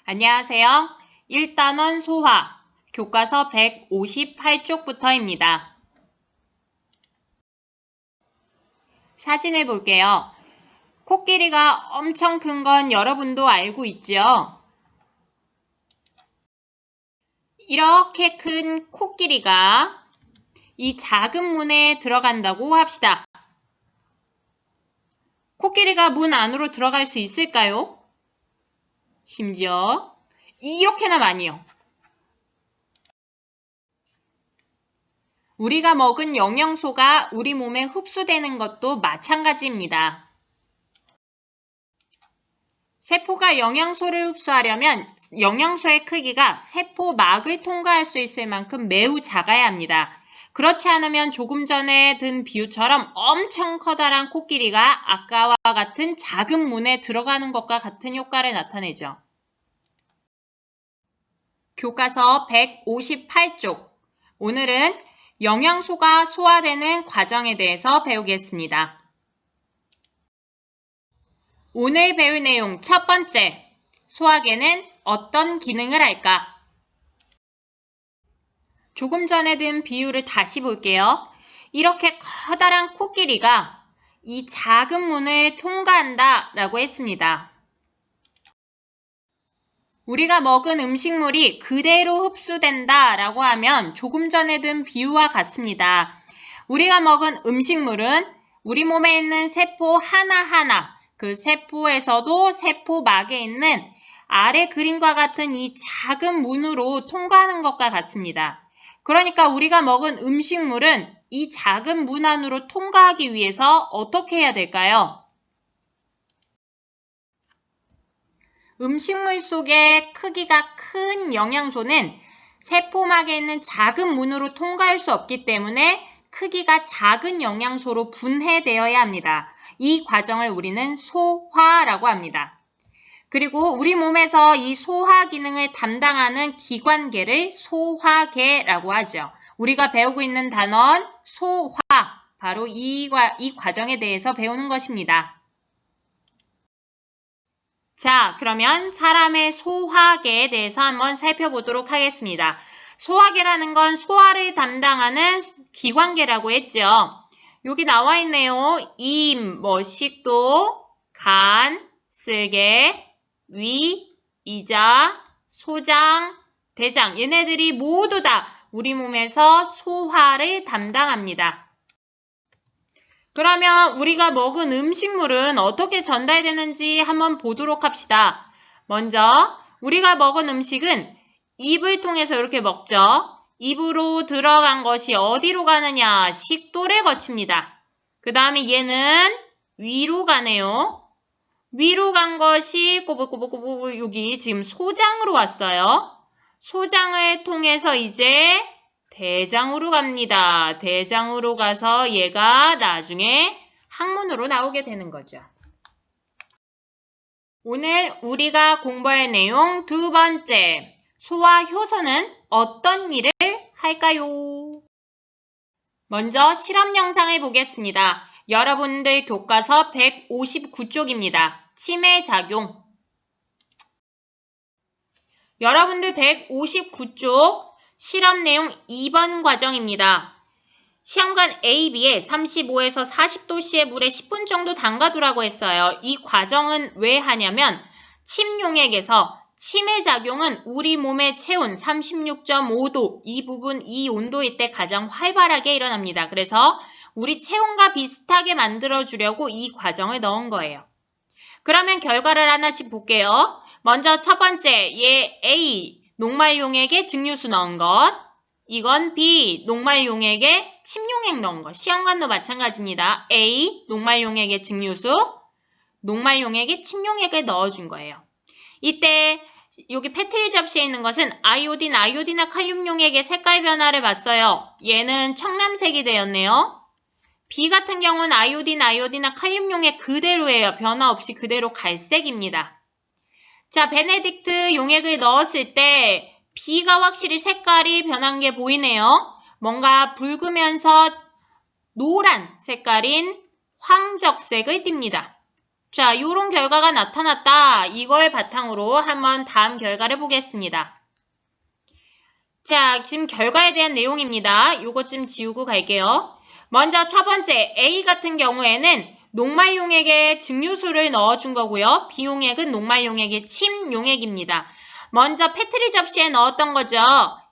안녕하세요. 1단원 소화, 교과서 158쪽부터입니다. 사진을 볼게요. 코끼리가 엄청 큰 건 여러분도 알고 있죠? 이렇게 큰 코끼리가 이 작은 문에 들어간다고 합시다. 코끼리가 문 안으로 들어갈 수 있을까요? 심지어 이렇게나 많이요. 우리가 먹은 영양소가 우리 몸에 흡수되는 것도 마찬가지입니다. 세포가 영양소를 흡수하려면 영양소의 크기가 세포막을 통과할 수 있을 만큼 매우 작아야 합니다. 그렇지 않으면 조금 전에 든 비유처럼 엄청 커다란 코끼리가 아까와 같은 작은 문에 들어가는 것과 같은 효과를 나타내죠. 교과서 158쪽. 오늘은 영양소가 소화되는 과정에 대해서 배우겠습니다. 오늘 배울 내용 첫 번째, 소화계는 어떤 기능을 할까? 조금 전에 든 비유를 다시 볼게요. 이렇게 커다란 코끼리가 이 작은 문을 통과한다 라고 했습니다. 우리가 먹은 음식물이 그대로 흡수된다 라고 하면 조금 전에 든 비유와 같습니다. 우리가 먹은 음식물은 우리 몸에 있는 세포 하나하나, 그 세포에서도 세포막에 있는 아래 그림과 같은 이 작은 문으로 통과하는 것과 같습니다. 그러니까 우리가 먹은 음식물은 이 작은 문 안으로 통과하기 위해서 어떻게 해야 될까요? 음식물 속에 크기가 큰 영양소는 세포막에 있는 작은 문으로 통과할 수 없기 때문에 크기가 작은 영양소로 분해되어야 합니다. 이 과정을 우리는 소화라고 합니다. 그리고 우리 몸에서 이 소화 기능을 담당하는 기관계를 소화계라고 하죠. 우리가 배우고 있는 단원 소화, 바로 이 과정에 대해서 배우는 것입니다. 자, 그러면 사람의 소화계에 대해서 한번 살펴보도록 하겠습니다. 소화계라는 건 소화를 담당하는 기관계라고 했죠. 여기 나와 있네요. 임, 식도, 간, 쓸개, 위, 이자, 소장, 대장, 얘네들이 모두 다 우리 몸에서 소화를 담당합니다. 그러면 우리가 먹은 음식물은 어떻게 전달되는지 한번 보도록 합시다. 먼저 우리가 먹은 음식은 입을 통해서 이렇게 먹죠. 입으로 들어간 것이 어디로 가느냐? 식도를 거칩니다. 그 다음에 얘는 위로 가네요. 위로 간 것이 꼬불꼬불꼬불 여기 지금 소장으로 왔어요. 소장을 통해서 이제 대장으로 갑니다. 대장으로 가서 얘가 나중에 항문으로 나오게 되는 거죠. 오늘 우리가 공부할 내용 두 번째, 소화 효소는 어떤 일을 할까요? 먼저 실험 영상을 보겠습니다. 여러분들 교과서 159쪽입니다. 치매작용. 여러분들 159쪽 실험 내용 2번 과정입니다. 시험관 A, B에 35에서 40도씨의 물에 10분 정도 담가두라고 했어요. 이 과정은 왜 하냐면 침용액에서 치매작용은 우리 몸의 체온 36.5도 이 부분, 이 온도일 때 가장 활발하게 일어납니다. 그래서 우리 체온과 비슷하게 만들어주려고 이 과정을 넣은 거예요. 그러면 결과를 하나씩 볼게요. 먼저 첫 번째, 얘 A, 녹말용액에 증류수 넣은 것. 이건 B, 녹말용액에 침용액 넣은 것. 시험관도 마찬가지입니다. A, 녹말용액에 증류수, 녹말용액에 침용액을 넣어준 거예요. 이때 여기 페트리 접시에 있는 것은 아이오디나 칼륨용액의 색깔 변화를 봤어요. 얘는 청람색이 되었네요. B 같은 경우는 아이오디나 칼륨용액 그대로예요. 변화 없이 그대로 갈색입니다. 자, 베네딕트 용액을 넣었을 때 B가 확실히 색깔이 변한 게 보이네요. 뭔가 붉으면서 노란 색깔인 황적색을 띱니다. 자, 요런 결과가 나타났다. 이걸 바탕으로 한번 다음 결과를 보겠습니다. 자, 지금 결과에 대한 내용입니다. 요것 좀 지우고 갈게요. 먼저 첫 번째 A 같은 경우에는 녹말용액에 증류수를 넣어준 거고요. B용액은 녹말용액의 침용액입니다. 먼저 페트리 접시에 넣었던 거죠.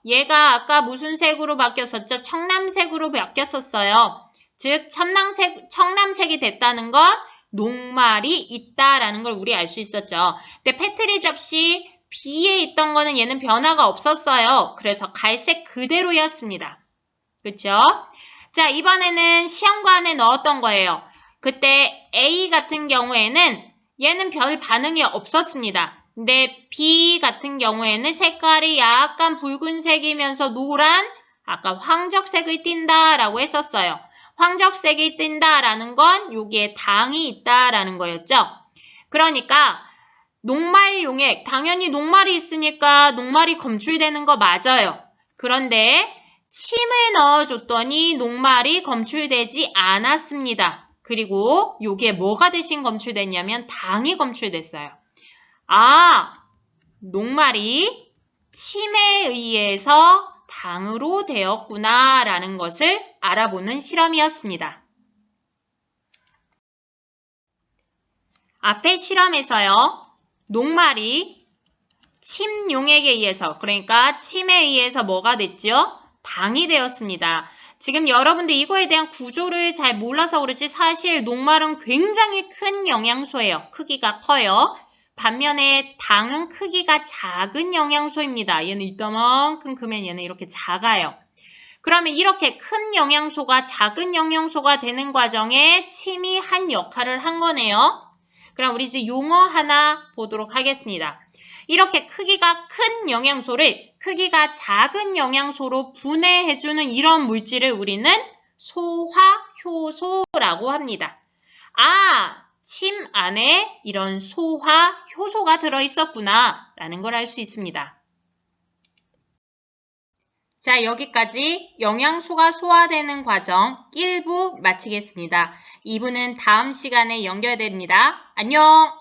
얘가 아까 무슨 색으로 바뀌었었죠? 청남색으로 바뀌었었어요. 즉 청남색이 됐다는 건 녹말이 있다라는 걸 우리 알 수 있었죠. 근데 페트리 접시 B에 있던 거는 얘는 변화가 없었어요. 그래서 갈색 그대로였습니다. 그렇죠? 자, 이번에는 시험관에 넣었던 거예요. 그때 A 같은 경우에는 얘는 별 반응이 없었습니다. 근데 B 같은 경우에는 색깔이 약간 붉은색이면서 노란, 아까 황적색을 띈다라고 했었어요. 황적색이 띈다라는 건 여기에 당이 있다라는 거였죠. 그러니까 녹말용액, 당연히 녹말이 있으니까 녹말이 검출되는 거 맞아요. 그런데 침을 넣어줬더니 녹말이 검출되지 않았습니다. 그리고 여기에 뭐가 대신 검출됐냐면 당이 검출됐어요. 아, 녹말이 침에 의해서 당으로 되었구나 라는 것을 알아보는 실험이었습니다. 앞에 실험에서요. 녹말이 침용액에 의해서, 그러니까 침에 의해서 뭐가 됐죠? 당이 되었습니다. 지금 여러분들 이거에 대한 구조를 잘 몰라서 그렇지 사실 녹말은 굉장히 큰 영양소예요. 크기가 커요. 반면에 당은 크기가 작은 영양소입니다. 얘는 이따만큼 크면 얘는 이렇게 작아요. 그러면 이렇게 큰 영양소가 작은 영양소가 되는 과정에 침이 한 역할을 한 거네요. 그럼 우리 이제 용어 하나 보도록 하겠습니다. 이렇게 크기가 큰 영양소를 크기가 작은 영양소로 분해해주는 이런 물질을 우리는 소화효소라고 합니다. 아, 침 안에 이런 소화효소가 들어있었구나 라는 걸 알 수 있습니다. 자, 여기까지 영양소가 소화되는 과정 1부 마치겠습니다. 2부는 다음 시간에 연결됩니다. 안녕!